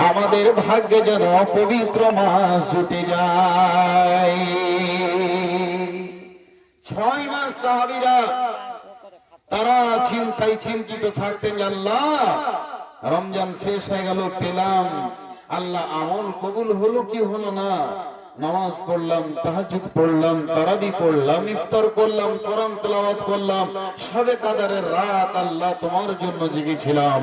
আমাদের ভাগ্যে যেন পবিত্র মাস জুটে যায়। 6 মাস সাহাবীরা তারা চিন্তিত থাকতেন, আল্লাহ রমজান শেষ হয়ে গেল, পেলাম, আল্লাহ আমল কবুল হলো কি হলো না, নামাজ পড়লাম, তাহাজ্জুদ পড়লাম, তারাবি পড়লাম, ইফতার করলাম, কোরআন তেলাওয়াত করলাম, শবে কাদরের রাত আল্লাহ তোমার জন্য জেগেছিলাম।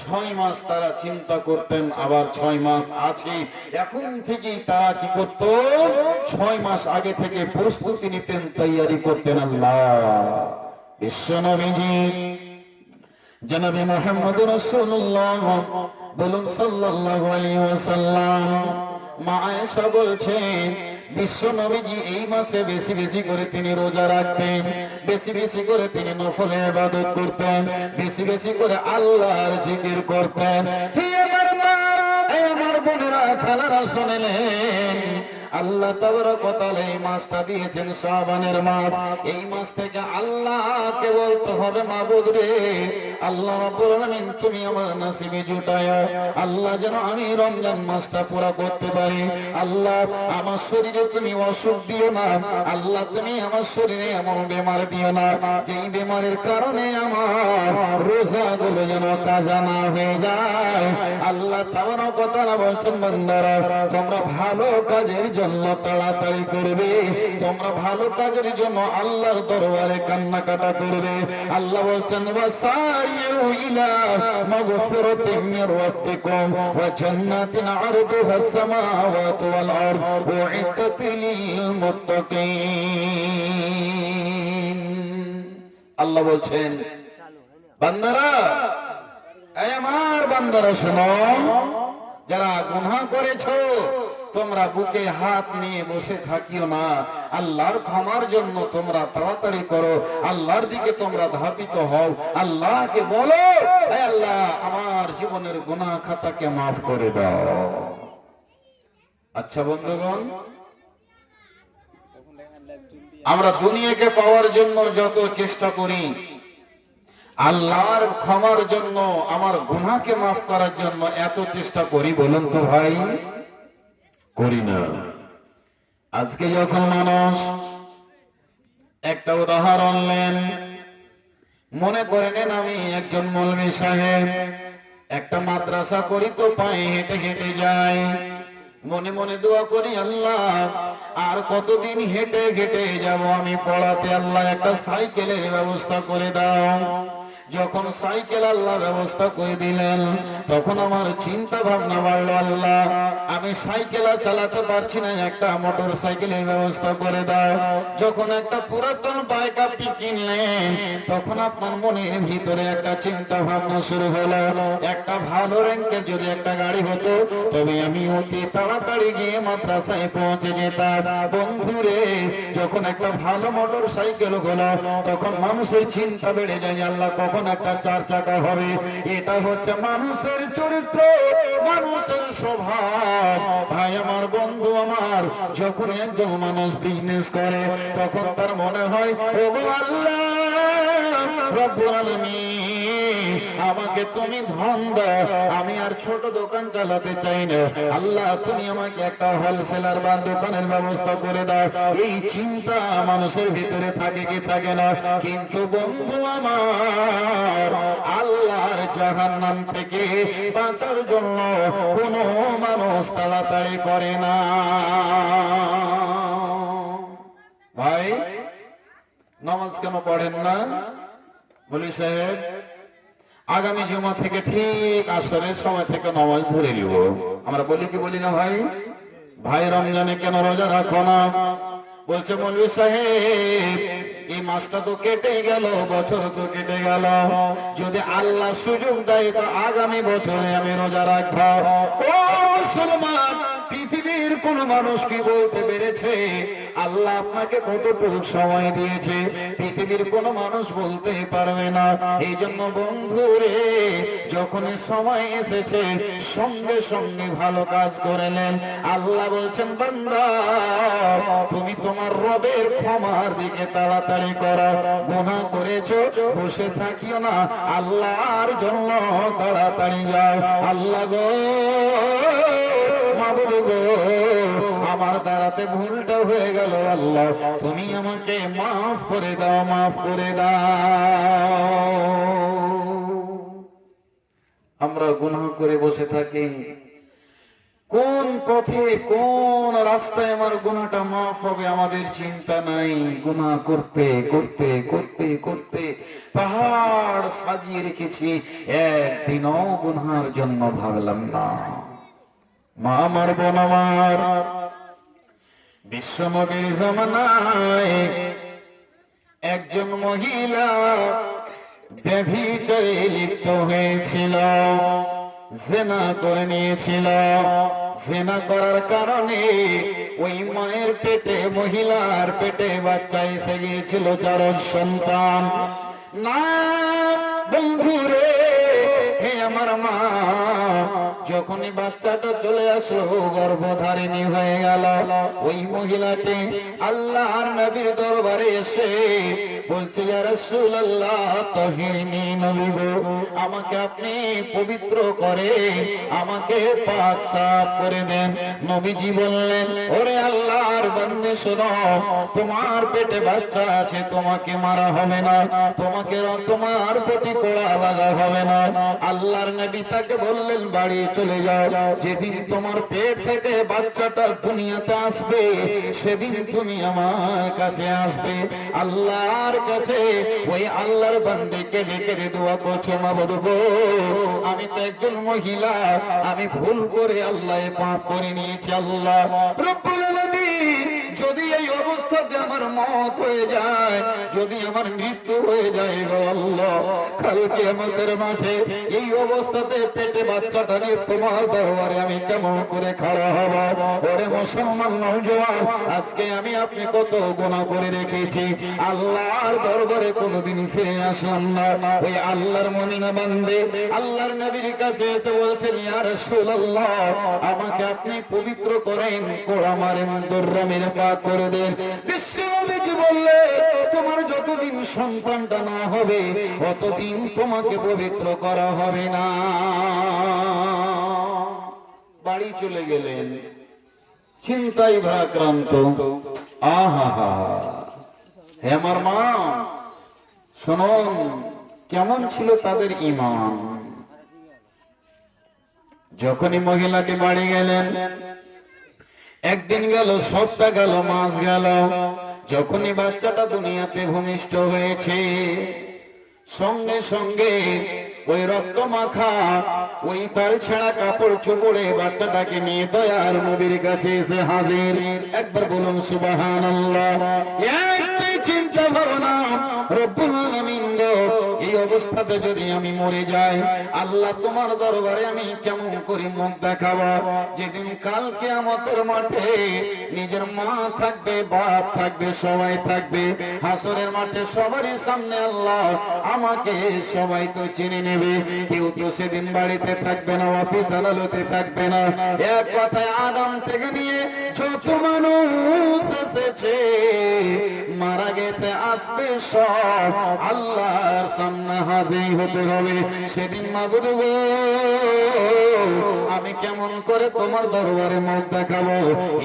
6 মাস তারা চিন্তা করতেন, আবার 6 মাস আছে, এখন থেকেই তারা কি করত, 6 মাস আগে থেকে প্রস্তুতি নিতেন, তৈয়ারি করতেন। আল্লাহ বিশ্বনবীজি জনাবে মুহাম্মদ রাসূলুল্লাহ বলুন সাল্লাল্লাহু আলাইহি ওয়াসাল্লাম, মা আয়েশা বলছেন বিশ্বনবীজি এই মাসে বেশি বেশি করে তিনি রোজা রাখতেন, বেশি বেশি করে তিনি নফলের ইবাদত করতেন, বেশি বেশি করে আল্লাহর জিকির করতেন। হে আমার মা, হে আমার বোনেরা, খেলারা শুনলেন, আল্লাহ তাবারক ওয়া তাআলা এই মাসটা দিয়েছেন শাবানের মাস। এই মাস থেকে আল্লাহকে বলতে হবে, মাবুদ রে, আল্লাহ রাব্বুল আলামিন তুমি আমার নসিবে জুটায়ো, আল্লাহ যেন আমি রমজান মাসটা পুরো করতে পারি। আল্লাহ আমার শরীরে তুমি অসুখ দিও না, আল্লাহ তুমি আমার শরীরে এমন বেমার দিও না যেই বেমারের কারণে আমার রোজাগুলো যেন কাজা না হয়ে যায়। আল্লাহ তাবারক ওয়া তাআলা বলছেন, বান্দারা তোমরা ভালো কাজের জন্য তাড়াতাড়ি করবে, তোমরা ভালো কাজের জন্য আল্লাহর দরবারে কান্নাকাটা করবে। আল্লাহ বলছেন, ওয়াসারিউ ইলা মাগফিরাতিন মির রাব্বিকুম ওয়া জান্নাতিন আরদুহাস সামাওয়াতু ওয়াল আরদ উইদ্দাত লিল মুত্তাকিন। আল্লাহ বলছেন, বান্দারা, এই আমার বান্দারা শোনো, যারা গুনাহ করেছো তোমরা বুকে হাত নিয়ে বসে থাকিও না, আল্লাহর ক্ষমার জন্য তোমরা তাড়াতাড়ি করো, আল্লাহর দিকে তোমরা ধাবিত হও, আল্লাহকে বলো, হে আল্লাহ আমার জীবনের গুনাহ খাতাকে মাফ করে দাও। আচ্ছা বন্ধুগণ, আমরা দুনিয়াকে পাওয়ার জন্য যত চেষ্টা করি, আল্লাহর ক্ষমার জন্য, আমার গুনাহকে মাফ করার জন্য এত চেষ্টা করি, বলুন তো ভাই, করি না? আজকে যখন মানুষ, একটা উদাহরণ নেন, মনে করে নেন আমি একজন মৌলভী সাহেব, একটা মাদ্রাসা করি তো পায়ে হেঁটে হেঁটে যাই, মনে মনে দোয়া করি, আল্লাহ আর কতদিন হেঁটে হেঁটে যাব আমি পড়াতে, আল্লাহ একটা সাইকেলের ব্যবস্থা করে দাও। যখন সাইকেল আল্লাহ ব্যবস্থা করে দিলেন, তখন আমার চিন্তা ভাবনা বাড়লো, আল্লাহ আমি সাইকেল আর চালাতে পারছি না, একটা মোটর সাইকেলের ব্যবস্থা করে দাও। যখন একটা পুরাতন বাইক আপনি কিনলেন, তখন আপনার মনের ভিতরে একটা চিন্তা ভাবনা শুরু হলো, একটা ভালো র্যাঙ্কের যদি একটা গাড়ি হতো, তবে আমি অতি তাড়াতাড়ি গিয়ে মাদ্রাসায় পৌঁছে যেতাম। বন্ধুরে, যখন একটা ভালো মোটর সাইকেল হলো, তখন মানুষের চিন্তা বেড়ে যায়, আল্লাহ কখন একটা 4 চাকা হবে। এটা হচ্ছে মানুষের চরিত্র, মানুষের স্বভাব। ভাই আমার, বন্ধু আমার, যখন একজন মানুষ বিজনেস করে, তখন তার মনে হয়, ওগো আল্লাহ রব্বুল আলামিন, আমাকে তুমি ধন দাও, আমি আর ছোট দোকান চালাতে চাই না, আল্লাহ তুমি আমাকে একটা হোলসেলার বা দোকানের ব্যবস্থা করে দাও। এই চিন্তা মানুষের ভিতরে থাকে কি থাকে না? কিন্তু বন্ধু আমার, আল্লাহর জাহান্নাম থেকে বাঁচার জন্য কোনো মানুষ তাড়াতাড়ি করে না। ভাই, নামাজ কেন পড়েন না? বলি সাহেব, আগামী জুমা থেকে ঠিক আসরের সময় থেকে নামাজ ধরে নিব। আমরা বলি কি বলি না ভাই? ভাই রমজানে কেন রোজা রাখো না? বলছে মৌলভী সাহেব, এই মাসটা তো কেটে গেল, বছর তো কেটে গেল, যদি আল্লাহ সুযোগ দেয় তো আগামী বছরে আমি রোজা রাখবো। ও মুসলমান, পৃথিবী পৃথিবীর কোন মানুষ কি বলতে পেরেছে আল্লাহ আপনাকে কতটুকু সময় দিয়েছে? পৃথিবীর কোন মানুষ বলতে পারবে না। এই জন্য বন্ধুরে, যখন সময় এসেছে সঙ্গে সঙ্গে ভালো কাজ করলেন। আল্লাহ বলছেন, বান্দা তুমি তোমার রবের ক্ষমার দিকে তাড়াতাড়ি করো। গুনাহ করেছো, বসে থাকিও না, আল্লাহর জন্য তাড়াতাড়ি যাও। আল্লাহ গো, মাবুদ গো, আমার দ্বারাতে ভুলটা হয়ে গেল, আল্লাহ তুমি আমাকে মাফ করে দাও, মাফ করে দাও। আমরা গুনাহ করে বসে থাকি, কোন পথে কোন রাস্তায় আমার গুনাহটা মাফ হবে আমাদের চিন্তা নাই। গুনাহ করতে করতে করতে করতে পাহাড় সাজিয়ে রেখেছি, একদিনও গুনাহের জন্য ভাবলাম না। মা আমার, বোন আমার, বিশ্বনবীর জামানায় একজন মহিলা ব্যভিচারে লিপ্ত হয়েছিল, জিনা করে নিয়েছিল। জিনা করার কারণে ওই মায়ের পেটে, মহিলার পেটে বাচ্চা এসে গিয়েছিল, 4 সন্তান। না বন্ধুরে, হে আমার মা, যখনই বাচ্চাটা চলে আসলো, গর্ভধারিণী হয়ে গেল, ওই মহিলাটি আল্লাহর নবীর দরবারে এসে বলছে, ইয়া রাসূলুল্লাহ তাহিরনি, নবী গো, আমাকে আপনি পবিত্র করে, আমাকে পাক সাফ করে দেন। নবীজি বললেন, ওরে আল্লাহর বান্দে শোনো, তোমার পেটে বাচ্চা আছে, তোমাকে মারা হবে না, তোমাকে তোমার প্রতি কোড়া লাগা হবে না। আল্লাহর নবী তাকে বললেন, বাড়ি চলে যাও, যেদিন তোমার পেট থেকে বাচ্চাটা দুনিয়াতে আসবে সেদিন তুমি আমার কাছে আসবে। আল্লাহর কাছে ওই আল্লাহর বান্দাকে ডেকে দোয়া করছে, মাবুদ গো, আমি তো একজন মহিলা, আমি ভুল করে আল্লাহকে পাপ করে নিয়েছি। আল্লাহ রব্বুল আলামিন, যদি এই অবস্থাতে আমার মত হয়ে যায়, যদি আমার মৃত্যু হয়ে যায় গো আল্লাহ, কাল কিয়ামতের মাঠে এই অবস্থাতে পেটে বাচ্চাটা নিয়ে তোমার দরবারে আমি কেমন করে খাড়া হব? ওরে মুসলমান নওজোয়ান, আজকে আমি আপনি কত গুনাহ করে রেখেছি, আল্লাহর দরবারে কোনোদিন ফিরে আসলাম না। ওই আল্লাহর মুমিনা বান্দে আল্লাহর নবীর কাছে এসে বলছেন, ইয়া রাসূলুল্লাহ, আমাকে আপনি পবিত্র করেন, কোড়া মারেন, দররা মেরে পাক করে দেন। বিশ্বনবীজি বললে, তোমার যতদিন সন্তানটা না হবে ততদিন তোমাকে পবিত্র করা হবে না। বাড়ি চলে গেলেন, চিন্তায় ভারাক্রান্ত। আহা হা, হে আমার মা, শুনুন কেমন ছিল তাদের ঈমান। যখনই মহিলাটি বাড়ি গেলেন, একদিন গেল, সপ্তাহ গেল, মাস গেল, যখনই বাচ্চাটা দুনিয়াতে ভূমিষ্ঠ হয়েছে, সঙ্গে সঙ্গে ওই রক্ত মাখা, ওই তার ছেঁড়া কাপড় চোপড়ে বাচ্চাটাকে নিয়ে দয়ার নবীর কাছে এসে হাজির। একবার বলুন সুবহানাল্লাহ। একটি চিন্তা ভাবনা, রব্বুল আলামিন গো, এই অবস্থাতে যদি আমি মরে যাই, আল্লাহ তোমার দরবারে আমি কেমন করে মুখ দেখাবো? যেদিন কাল কিয়ামতের মাঠে নিজের মা থাকবে, বাপ থাকবে, সবাই থাকবে, হাসরের মাঠে সবারই সামনে আল্লাহ আমাকে সবাই তো চিনে নেবে। কেউ তো সেদিন বাড়িতে থাকবে না, অফিস আদালতে থাকবে না। এক কথায় আদম থেকে নিয়ে যত মানুষ এসেছে, মারা গেছে, আসবে, সব আল্লাহর সামনে হাজির হতে হবে। সেদিন মাবুদ গো, আমি কেমন করে তোমার দরবারে মুখ দেখাবো?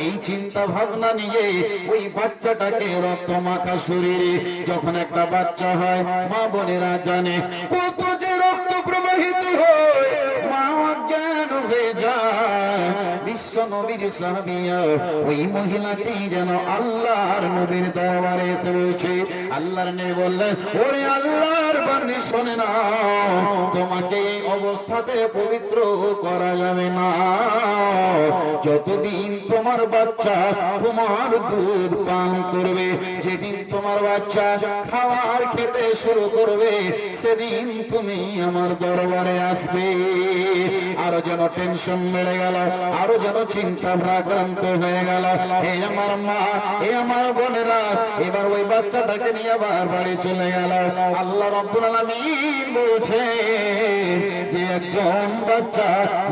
এই চিন্তা ভাবনা নিয়ে ওই বাচ্চাটাকে, রক্ত মাখা শরীরে যখন একটা বাচ্চা হয়, মা বোনেরা জানে কত যে রক্ত প্রবাহিত হয়, মা অজ্ঞান হয়ে যায়। বিশ্ব নবীর সাহাবিয়া ওই মহিলাটি যেন আল্লাহর নবীর দরবারে এসে বলছে, আল্লাহর নবী বললেন, ওরে আল্লাহর বান্দী শোনে না, তোমাকে এই অবস্থাতে পবিত্র করা যাবে না যতদিন তোমার বাচ্চা তোমার দুধ পান করবে। যেদিন তোমার বাচ্চা খাবার খেতে শুরু করবে, সেদিন তুমি আমার দরবারে আসবে। আর আরো যেন টেনশন বেড়ে গেল, আরো যেন চিন্তা ভারাক্রান্ত হয়ে গেল। এই আমার মা, এই আমার বোনেরা, এবার ওই বাচ্চাটাকে নিয়ে আবার বাড়ি চলে গেল। আল্লাহ রাব্বুল আলামিন বলছে যে একজন বাচ্চা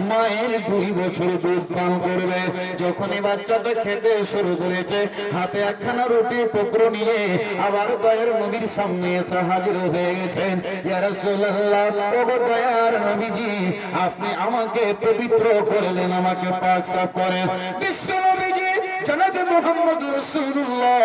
মায়ের 2 বছর দুধ পান করবে, যখনই বাচ্চাটা খেতে শুরু করেছে, হাতে একখানা রুটি টুকরো নিয়ে আবার দয়ার নবীর সামনে এসে হাজির হয়ে গেছেন। ইয়া রাসূলুল্লাহ, ওগো দয়ার নবীজি, আপনি আমাকে পবিত্র করলেন, আমাকে পাক সাফ করেন। বিশ্ব নবীজি জনাবে মুহাম্মদ রাসূলুল্লাহ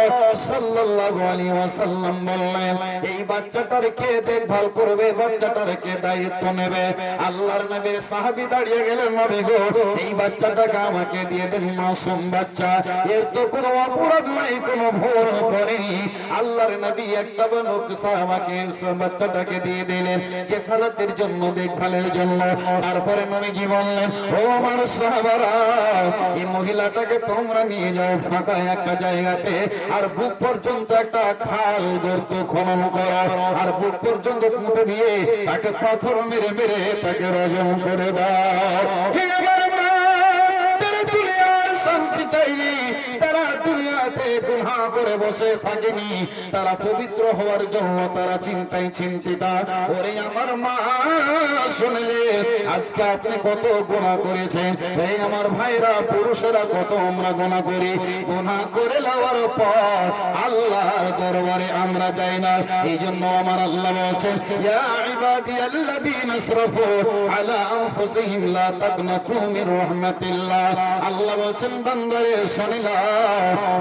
সাল্লাল্লাহু আলাইহি ওয়াসাল্লাম বললেন, এই বাচ্চাটার কে দেখভাল করবে, বাচ্চাটার কে দায়িত্ব নেবে? আল্লাহর নবীর সাহাবী দাঁড়িয়ে গেলেন, নবী গো, এই বাচ্চাটাকে আমাকে দিয়ে দেন, মাসুম বাচ্চা, এর তো কোনো অপরাধ নাই, কোনো ভুল করেনি। আল্লাহর নবী একটা বনুকসা আমাকে বাচ্চাটাকে দিয়ে দিলেন কেফালাতের জন্য, দেখভালের জন্য। তারপরে নবীজি বললেন, ও আমার সাহাবারা, এই মহিলাটাকে তোমরা নিয়ে যাও ফাঁকা একটা জায়গাতে, আর বুক পর্যন্ত একটা খাল গর্ত খনন করো, আর বুক পর্যন্ত পুঁতে দিয়ে তাকে পাথর মেরে মেরে তাকে রজম করে দাও। হে আমার মা, তারা দুনিয়ার শান্তি চাইনি, তারা দুনিয়াতে গুনাহ করে বসে থাকেনি, তারা পবিত্র হওয়ার জন্য তারা চিন্তায় চিন্তিত। ওরে আমার মা, শুনলে আজকে আপনি কত গুনাহ করেছেন। এই আমার ভাইরা, পুরুষেরা কত আমরা গুনাহ করি। গুনাহ করে যাওয়ার পর আল্লাহর দরবারে আমরা যাই না। এই জন্য আমার আল্লাহ বলছেন, ইয়া ইবাদিয়াল্লাযীনা আসরাফু আলা আনফুসিহিম লা তাকনাতু মির রাহমাতিল্লাহ। আল্লাহ বলছেন, বান্দারে শুনিলা,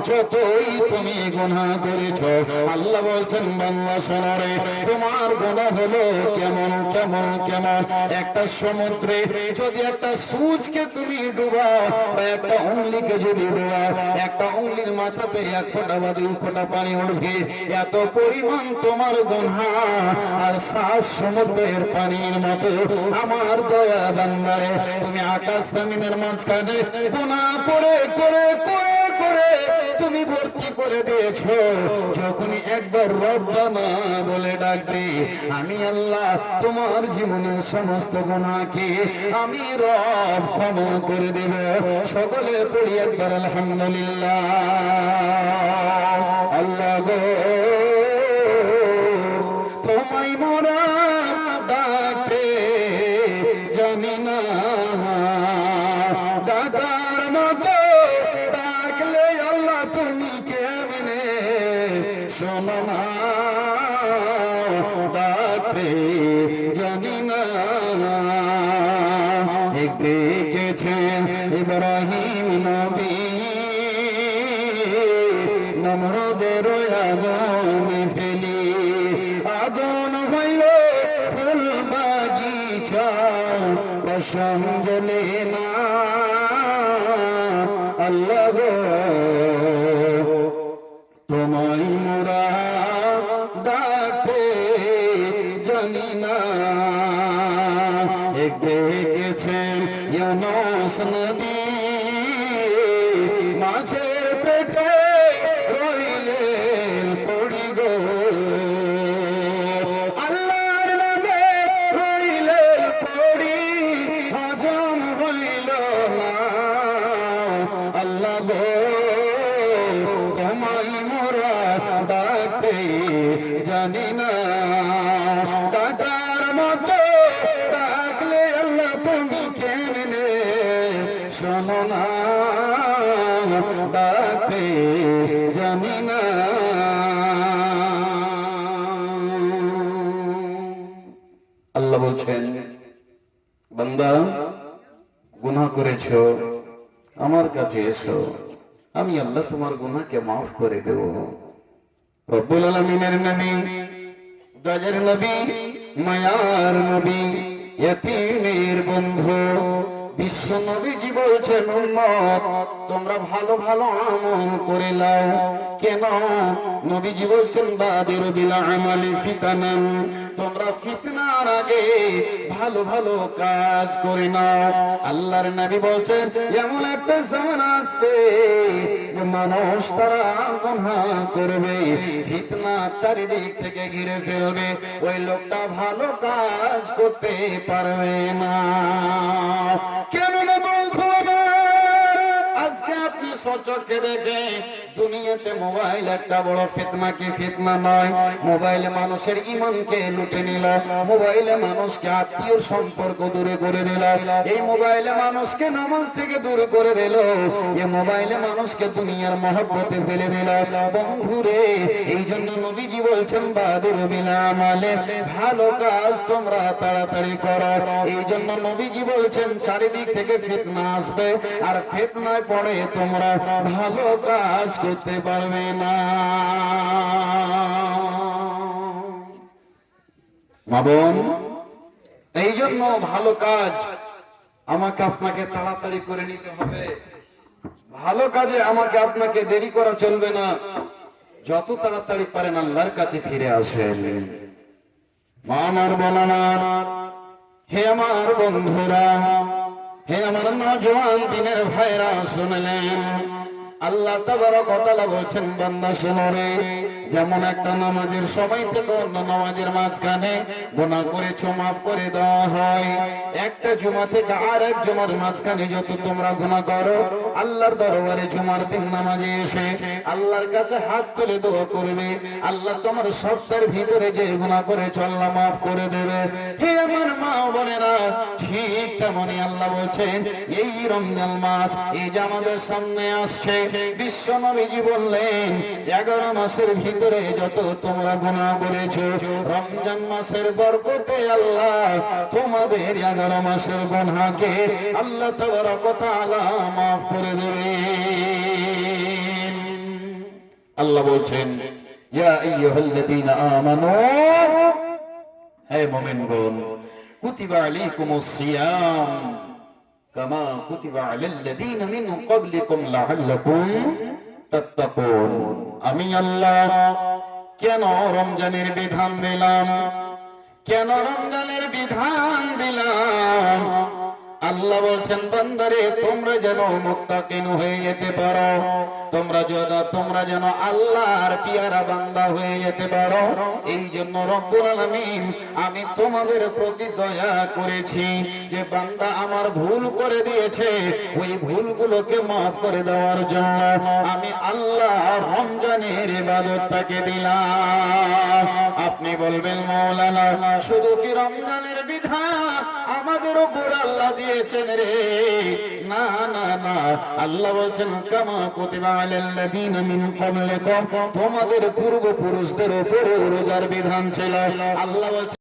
যতই তুমি গুনাহ করেছো, আল্লাহ বলছেন বান্দা শোনো রে, তোমার গুনাহ হলো কেমন কেমন কেমন। একটা সমুদ্রে যদি একটা সূচকে তুমি ডুবাও, বা একটা উংলিকে যদি ডুবাও, একটা উংলির মাথাতে 1 ফোঁটা বা 2 ফোঁটা পানি উঠবে, এত পরিমাণ তোমার গুনাহ। আর 7 সমুদ্রের পানির মতো আমার দয়া বান্দারে, তুমি আকাশ জমিনের মাঝখানে গুনাহ করে করে করে করে তুমি ভর্তি করে দিয়েছো। যখনই একবার রব্বানা বলে ডাকবে, আমি আল্লাহ তোমার জীবনের সমস্ত গুনাহকে আমি রব ক্ষমা করে দেব। সকলে পড়ি একবার আলহামদুলিল্লাহ। আল্লাহ গো, তোমায় মোরা ডাকতে জানি না, ডাকার মতো ডাকলে আল্লাহ তুমি কেমনে শোনো না, ডাকতে জানি না। দেখেছেন ইব্রাহিম নবী নমরুদের আগুনে ফেলি, আগুন হইল ফুল বাগিচা, পশম জ্বলে না। আল্লাহ গো, তোমায় মোরা ডাকতে জানি না। দেখেছেন ইউনূস নবী মাছের পেটে রইলেন পড়ি গো, আল্লাহর নামে রইলেন পড়ি, হজম হইল না। আল্লাহ গো, তোমায় মোরা ডাকতে জানি না, ডাকার মতো ডাকলে আল্লাহ তুমি কেমনে শোনো না, ডাকতে জানি না। আল্লাহ বলছেন, বান্দা গুনাহ করেছো, আমার কাছে এসো, আমি আল্লাহ তোমার গুনাহকে মাফ করে দেব। রব্বুল আলামিনের নবী, দয়ার নবী, মায়ার নবী, ইয়তীমের বন্ধু বিশ্ব নবীজি বলছেন, উম্মত তোমরা ভালো ভালো আমল করে নাও। কেন? নবীজি বলছেন, বাদিরু বিল আমালি ফিতানান, তোমরা ফিতনার আগে ভালো ভালো কাজ করে নাও। আল্লাহর নবী বলছেন এমন একটা জামানা আসবে যে মানুষ তারা গুনাহ করবে, ফিতনা চারিদিক থেকে ঘিরে ফেলবে, ওই লোকটা ভালো কাজ করতে পারবে না। কেন বলছো আমার? আজকে আপনি সচক্ষে দেখে দুনিয়াতে মোবাইল একটা বড় ফিতনা, কি ফিতনা নয়? মোবাইলে মানুষের ঈমানকে লুটে নিল, মোবাইলে মানুষকে আত্মীয় সম্পর্ক দূরে করে দিল, এই মোবাইলে মানুষকে নামাজ থেকে দূরে করে দিল, এই মোবাইলে মানুষকে দুনিয়ার মহব্বতে ফেলে দিল। বন্ধুরে, এই জন্য নবীজি বলছেন বাদির বিল আমালে, ভালো কাজ তোমরা তাড়াতাড়ি করো। এই জন্য নবীজি বলছেন চারিদিক থেকে ফিতনা আসবে, আর ফিতনায় পড়ে তোমরা ভালো কাজ করতে পারবে না। মা বোন, এই জন্য ভালো কাজ আমাকে আপনাকে তাড়াতাড়ি করে নিতে হবে। ভালো কাজে আমাকে আপনাকে দেরি করা চলবে না। যত তাড়াতাড়ি পারেন আল্লাহর কাছে ফিরে আসেন। মা আমার বোনেরা, হে আমার বন্ধুরা, হে আমার নওজোয়ান দিনের ভাইরা, শুনলেন আল্লাহ তাবারক ওয়া তাআলা বলছেন, বান্দা শোনো রে, যেমন একটা নামাজের সময় থেকে অন্য নামাজের মাঝখানে গুনাহ করেছো মাফ করে দেওয়া হয়, একটা জুমা থেকে আরেক জুমার মাঝখানে যত তোমরা গুনাহ করো, আল্লাহর দরবারে জুমার দিন নামাজে এসে আল্লাহর কাছে হাত তুলে দোয়া করবে, আল্লাহ তোমার সপ্তাহের ভিতরে যে গুনাহ করেছো আল্লাহ মাফ করে দেবে। হে আমার মা বোনেরা, ঠিক তেমনই আল্লাহ বলছেন এই রমজান মাস এই যে আমাদের সামনে আসছে, বিশ্ব নবীজি বললেন 11 মাসের ভিতরে যত তোমরা গুনাহ করেছো, রমজান মাসের বরকতে আল্লাহ তোমাদের 11 মাসের গুনাহকে আল্লাহ তাবারক ওয়া তাআলা মাফ করে দেবেন। আল্লাহ বলছেন ইয়া আইয়ুহাল্লাযীনা আমানু, হে মুমিনগণ, কুতিবা আলাইকুমুস সিয়াম কামা কুতিবা আলাল্লাযীনা মিন ক্বাবলিকুম লাআল্লাকুম তাত্তাকুন। আমি আল্লাহ কেন রমজানের বিধান দিলাম? কেন রমজানের বিধান দিলাম? আল্লাহ বলছেন বান্দারে, তোমরা যেন মুত্তাকিন হয়ে যেতে পারো, তোমরা যেন আল্লাহর পিয়ারা বান্দা হয়ে যেতে পারো। এই জন্য রব্বুল আলামিন আমি তোমাদের প্রতি দয়া করেছি, যে বান্দা আমার ভুল করে দিয়েছে ওই ভুলগুলোকে মাফ করে দেওয়ার জন্য আমি আল্লাহ রমজানের ইবাদতটাকে দিলাম। আপনি বলবেন মাওলানা, শুধু কি রমজানের বিধান আমাদের উপর আল্লাহ দিয়েছেন রে? না না না, আল্লাহ বলছেন কামা কুতিবা আলাল্লাযীনা মিন ক্বাবলিকুম, তোমাদের পূর্বপুরুষদের উপরে রোজার বিধান ছিল। আল্লাহ বলছেন